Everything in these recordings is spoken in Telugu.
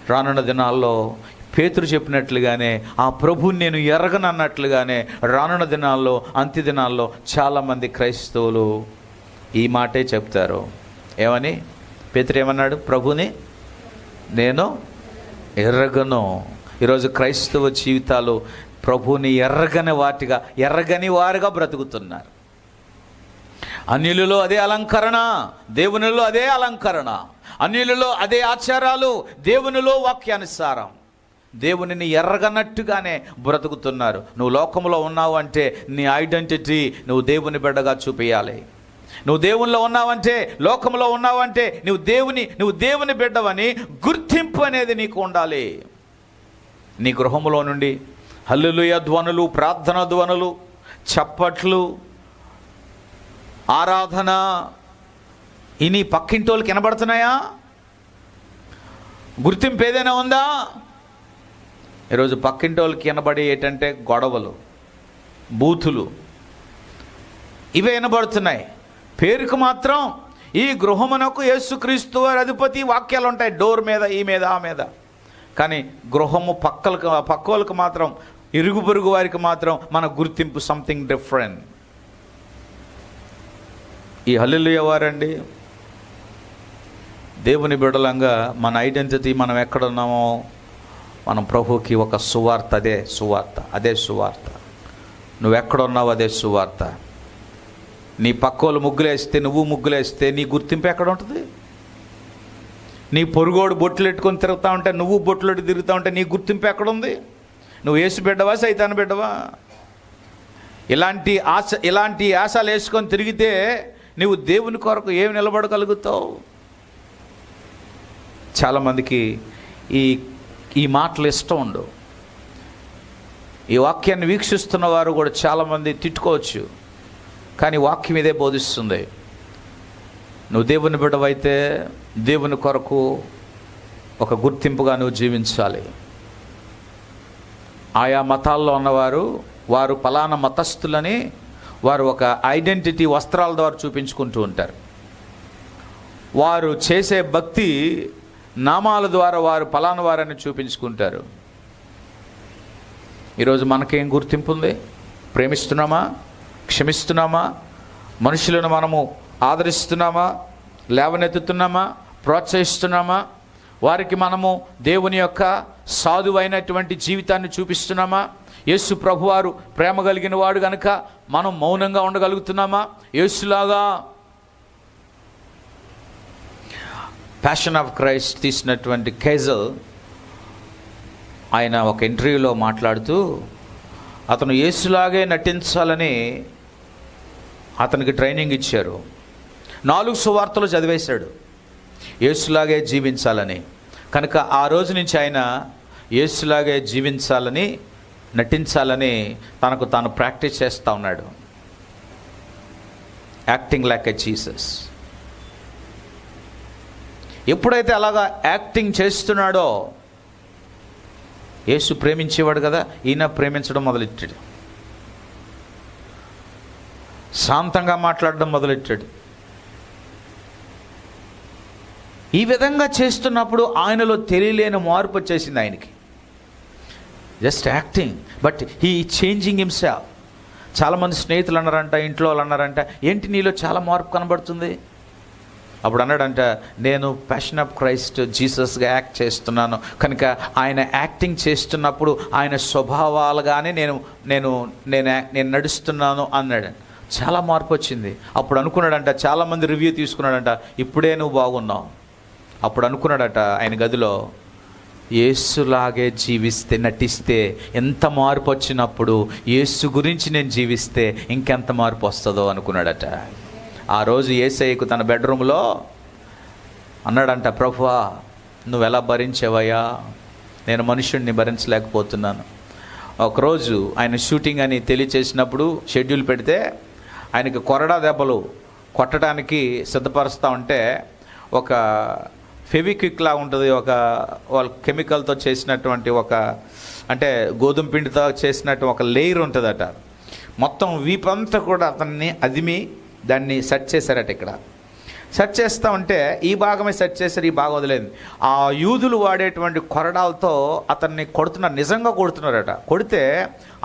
రానున్న దినాల్లో పేతురు చెప్పినట్లుగానే ఆ ప్రభుని నేను ఎరగనన్నట్లుగానే రానున్న దినాల్లో, అంత్య దినాల్లో చాలామంది క్రైస్తవులు ఈ మాటే చెప్తారు. ఏమని? పేతురు ఏమన్నాడు? ప్రభుని నేను ఎరగను. ఈరోజు క్రైస్తవ జీవితాలు ప్రభుని ఎర్రగని వారుగా బ్రతుకుతున్నారు. అన్యులలో అదే అలంకరణ, దేవునిలో అదే అలంకరణ. అన్యులలో అదే ఆచారాలు, దేవునిలో వాక్యానుసారం. దేవునిని ఎర్రగనట్టుగానే బ్రతుకుతున్నారు. నువ్వు లోకంలో ఉన్నావు అంటే నీ ఐడెంటిటీ నువ్వు దేవుని బిడ్డగా చూపించాలి. నువ్వు దేవునిలో ఉన్నావంటే, లోకంలో ఉన్నావంటే నువ్వు దేవుని బిడ్డవని గుర్తింపు అనేది నీకు ఉండాలి. నీ గృహంలో నుండి హల్లెలూయా ధ్వనులు, ప్రార్థన ధ్వనులు, చప్పట్లు, ఆరాధన ఇని పక్కింటోళ్ళకి వినబడుతున్నాయా? గుర్తింపు ఏదైనా ఉందా? ఈరోజు పక్కింటోళ్ళకి వినబడి ఏంటంటే గొడవలు, బూతులు, ఇవే వినబడుతున్నాయి. పేరుకు మాత్రం ఈ గృహమునకు యేసుక్రీస్తు వారి అధిపతి వాక్యాలు ఉంటాయి డోర్ మీద, ఈ మీద, ఆ మీద. కానీ గృహము పక్కోళ్ళకు మాత్రం, ఇరుగు పొరుగు వారికి మాత్రం మన గుర్తింపు సంథింగ్ డిఫరెంట్. ఈ హల్లెలూయా వారండి, దేవుని బిడ్డలంగా మన ఐడెంటిటీ మనం ఎక్కడున్నామో మనం ప్రభువుకి ఒక సువార్త, అదే సువార్త. నువ్వెక్కడున్నావు అదే సువార్త. నీ పక్కోళ్ళు ముగ్గులేస్తే, నువ్వు ముగ్గులేస్తే నీ గుర్తింపు ఎక్కడ ఉంటుంది? నీ పొరుగోడు బొట్లు పెట్టుకొని తిరుగుతూ ఉంటే, నువ్వు బొట్లు తిరుగుతూ ఉంటే నీ గుర్తింపు ఎక్కడుంది? నువ్వు యేసు బిడ్డవా, సైతాను బిడ్డవా? ఇలాంటి ఆశలు వేసుకొని తిరిగితే నువ్వు దేవుని కొరకు ఏమి నిలబడగలుగుతావు? చాలామందికి ఈ మాటలు ఇష్టం ఉండవు. ఈ వాక్యాన్ని వీక్షిస్తున్న వారు కూడా చాలామంది తిట్టుకోవచ్చు, కానీ వాక్యం ఇదే బోధిస్తుంది. నువ్వు దేవుని బిడ్డవైతే దేవుని కొరకు ఒక గుర్తింపుగా నువ్వు జీవించాలి. ఆయా మతాల్లో ఉన్నవారు వారు ఫలానా మతస్థులని వారు ఒక ఐడెంటిటీ వస్త్రాల ద్వారా చూపించుకుంటూ ఉంటారు. వారు చేసే భక్తి నామాల ద్వారా వారు ఫలానా వారని చూపించుకుంటారు. ఈరోజు మనకేం గుర్తింపు ఉంది? ప్రేమిస్తున్నామా? క్షమిస్తున్నామా? మనుషులను మనము ఆదరిస్తున్నామా? లేవనెత్తుతున్నామా? ప్రోత్సహిస్తున్నామా? వారికి మనము దేవుని యొక్క సాధువైనటువంటి జీవితాన్ని చూపిస్తున్నామా? యేసు ప్రభువారు ప్రేమ కలిగిన వాడు కనుక మనం మౌనంగా ఉండగలుగుతున్నామా? యేసులాగా. ప్యాషన్ ఆఫ్ క్రైస్ట్ తీసినటువంటి కేజల్ ఆయన ఒక ఇంటర్వ్యూలో మాట్లాడుతూ అతను యేసులాగే నటించాలని అతనికి ట్రైనింగ్ ఇచ్చారు. 4 సువార్తలు చదివేశాడు యేసులాగే జీవించాలని. కనుక ఆ రోజు నుంచి ఆయన యేసులాగే జీవించాలని, నటించాలని తనకు తాను ప్రాక్టీస్ చేస్తూ ఉన్నాడు. Acting like a Jesus. ఎప్పుడైతే అలాగా యాక్టింగ్ చేస్తున్నాడో, యేసు ప్రేమించేవాడు కదా, ఈయన ప్రేమించడం మొదలెట్టాడు. శాంతంగా మాట్లాడడం మొదలెట్టాడు. ఈ విధంగా చేస్తున్నప్పుడు ఆయనలో తెలియలేని మార్పు వచ్చేసింది ఆయనకి. Just acting, but he changing himself. చాలామంది స్నేహితులు అన్నారంట, ఇంట్లో వాళ్ళు అన్నారంట, ఏంటి నీలో చాలా మార్పు కనబడుతుంది? అప్పుడు అన్నాడంట, నేను ప్యాషన్ ఆఫ్ క్రైస్ట్ జీసస్గా యాక్ట్ చేస్తున్నాను కనుక ఆయన యాక్టింగ్ చేస్తున్నప్పుడు ఆయన స్వభావాలుగానే నేను నడుస్తున్నాను అన్నాడు. చాలా మార్పు వచ్చింది. అప్పుడు అనుకున్నాడంట, చాలామంది రివ్యూ తీసుకున్నాడంట, ఇప్పుడే నువ్వు బాగున్నావు. అప్పుడు అనుకున్నాడట ఆయన గదిలో, యేసులాగే జీవిస్తే, నటిస్తే ఎంత మార్పు వచ్చినప్పుడు యేసు గురించి నేను జీవిస్తే ఇంకెంత మార్పు వస్తుందో అనుకున్నాడట. ఆ రోజు యేసయ్యకు తన బెడ్రూమ్లో అన్నాడంట, ప్రభువా నువ్వు ఎలా భరించావయ్యా, నేను మనుషుడిని భరించలేకపోతున్నాను. ఒకరోజు ఆయన షూటింగ్ అని తెలియచేసినప్పుడు షెడ్యూల్ పెడితే ఆయనకి కొరడా దెబ్బలు కొట్టడానికి సిద్ధపరుస్తూ ఉంటే ఒక ఫెవిక్విక్ లా ఉంటుంది, ఒక వాళ్ళ కెమికల్తో చేసినటువంటి అంటే గోధుమ పిండితో చేసినట్టు ఒక లేయర్ ఉంటుందట. మొత్తం వీపంతా కూడా అతన్ని అదిమి దాన్ని సెట్ చేశారట. ఇక్కడ సెట్ చేస్తూ ఉంటే ఈ భాగమే సెట్ చేశారు, ఈ భాగం వదిలేదు. ఆ యూదులు వాడేటువంటి కొరడాలతో అతన్ని కొడుతున్నారు, నిజంగా కొడుతున్నారట. కొడితే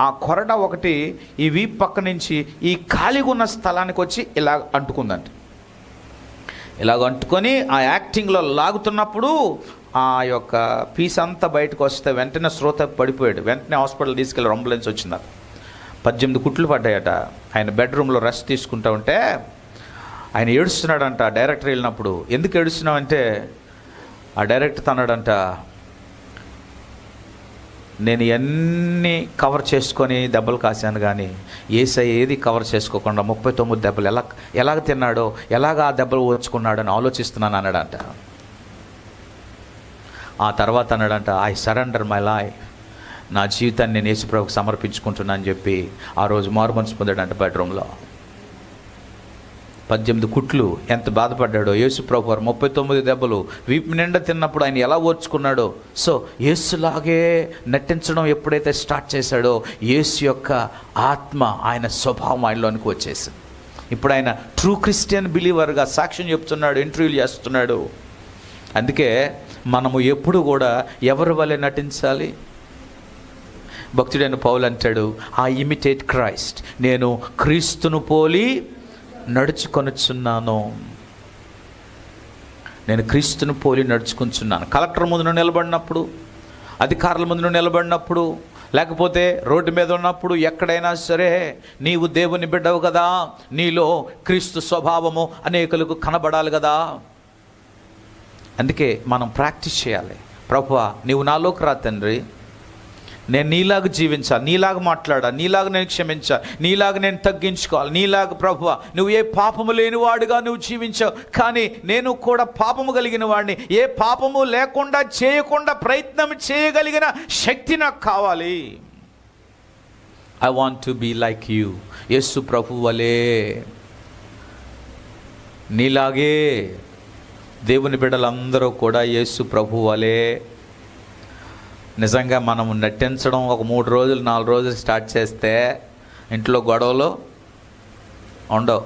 ఆ కొరడ ఒకటి ఈ వీపు పక్క నుంచి ఈ ఖాళీగా ఉన్న స్థలానికి వచ్చి ఇలా అంటుకుందంట. ఇలాగ అంటుకొని ఆ యాక్టింగ్లో లాగుతున్నప్పుడు ఆ యొక్క పీస్ అంతా బయటకు వస్తే వెంటనే శ్రోత పడిపోయాడు. వెంటనే హాస్పిటల్ తీసుకెళ్ళి అంబులెన్స్ వచ్చింది. 18 కుట్లు పడ్డాయట. ఆయన బెడ్రూమ్లో రెస్ట్ తీసుకుంటూ ఉంటే ఆయన ఏడుస్తున్నాడంట. డైరెక్టర్ వెళ్ళినప్పుడు, ఎందుకు ఏడుస్తున్నావంటే ఆ డైరెక్టర్ తన్నాడంట, నేను ఇవన్నీ కవర్ చేసుకొని దెబ్బలు కాశాను కానీ ఏసై ఏది కవర్ చేసుకోకుండా 39 దెబ్బలు ఎలాగ తిన్నాడో, ఎలాగ ఆ దెబ్బలు ఓర్చుకున్నాడో అని ఆలోచిస్తున్నాను అన్నాడంట. ఆ తర్వాత అన్నాడంట, ఐ సరెండర్ మై లైఫ్, నా జీవితాన్ని నేను యేసుప్రభువుకు సమర్పించుకుంటున్నా అని చెప్పి ఆ రోజు మారుమనసు పొందాడంట. బెడ్రూమ్లో 18 కుట్లు, ఎంత బాధపడ్డాడో యేసుప్రభు వారు. 39 దెబ్బలు వీపు నిండా తిన్నప్పుడు ఆయన ఎలా ఓర్చుకున్నాడో. సో యేసులాగే నటించడం ఎప్పుడైతే స్టార్ట్ చేశాడో యేసు యొక్క ఆత్మ, ఆయన స్వభావం ఆయనలోనికి వచ్చేసింది. ఇప్పుడు ఆయన ట్రూ క్రిస్టియన్ బిలీవర్గా సాక్ష్యం చెప్తున్నాడు, ఇంటర్వ్యూలు చేస్తున్నాడు. అందుకే మనము ఎప్పుడు కూడా ఎవరి వలె నటించాలి? భక్తుడైన పౌలు అంటాడు, ఐ ఇమిటేట్ క్రైస్ట్, నేను క్రీస్తును పోలి నడుచుకొనుచున్నాను. నేను క్రీస్తును పోలి నడుచుకుంటున్నాను. కలెక్టర్ ముందు నిలబడినప్పుడు, అధికారుల ముందు నిలబడినప్పుడు, లేకపోతే రోడ్డు మీద ఉన్నప్పుడు, ఎక్కడైనా సరే నీవు దేవుని బిడ్డవు కదా, నీలో క్రీస్తు స్వభావము అనేకులకు కనబడాలి కదా. అందుకే మనం ప్రాక్టీస్ చేయాలి. ప్రభువా నీవు నాలోకి రా తండ్రి, నేను నీలాగా జీవించాలి, నీలాగా మాట్లాడాలి, నీలాగా నేను క్షమించాలి, నీలాగా నేను తగ్గించుకోవాలి, నీలాగా ప్రభువా నువ్వు ఏ పాపము లేనివాడుగా నువ్వు జీవించావు, కానీ నేను కూడా పాపము కలిగిన వాడిని, ఏ పాపము లేకుండా చేయకుండా ప్రయత్నం చేయగలిగిన శక్తి నాకు కావాలి. I want to be like you. Yesu ప్రభు వలే, నీలాగే దేవుని బిడ్డలందరూ కూడా యేసు ప్రభు వలే. నిజంగా మనం నటించడం ఒక 3 రోజులు 4 రోజులు స్టార్ట్ చేస్తే ఇంట్లో గొడవలు ఉండవు.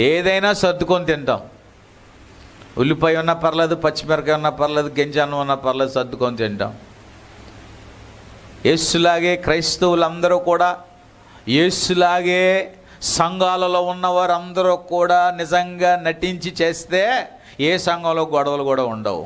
ఏదైనా సర్దుకొని తింటాం. ఉల్లిపాయ ఉన్నా పర్లేదు, పచ్చిమిరకాయ ఉన్నా పర్లేదు, గింజానం ఉన్నా పర్లేదు, సర్దుకొని తింటాం. యేసులాగే క్రైస్తవులందరూ కూడా, యేసులాగే సంఘాలలో ఉన్నవారు అందరూ కూడా నిజంగా నటించి చేస్తే ఏ సంఘంలో గొడవలు కూడా ఉండవు.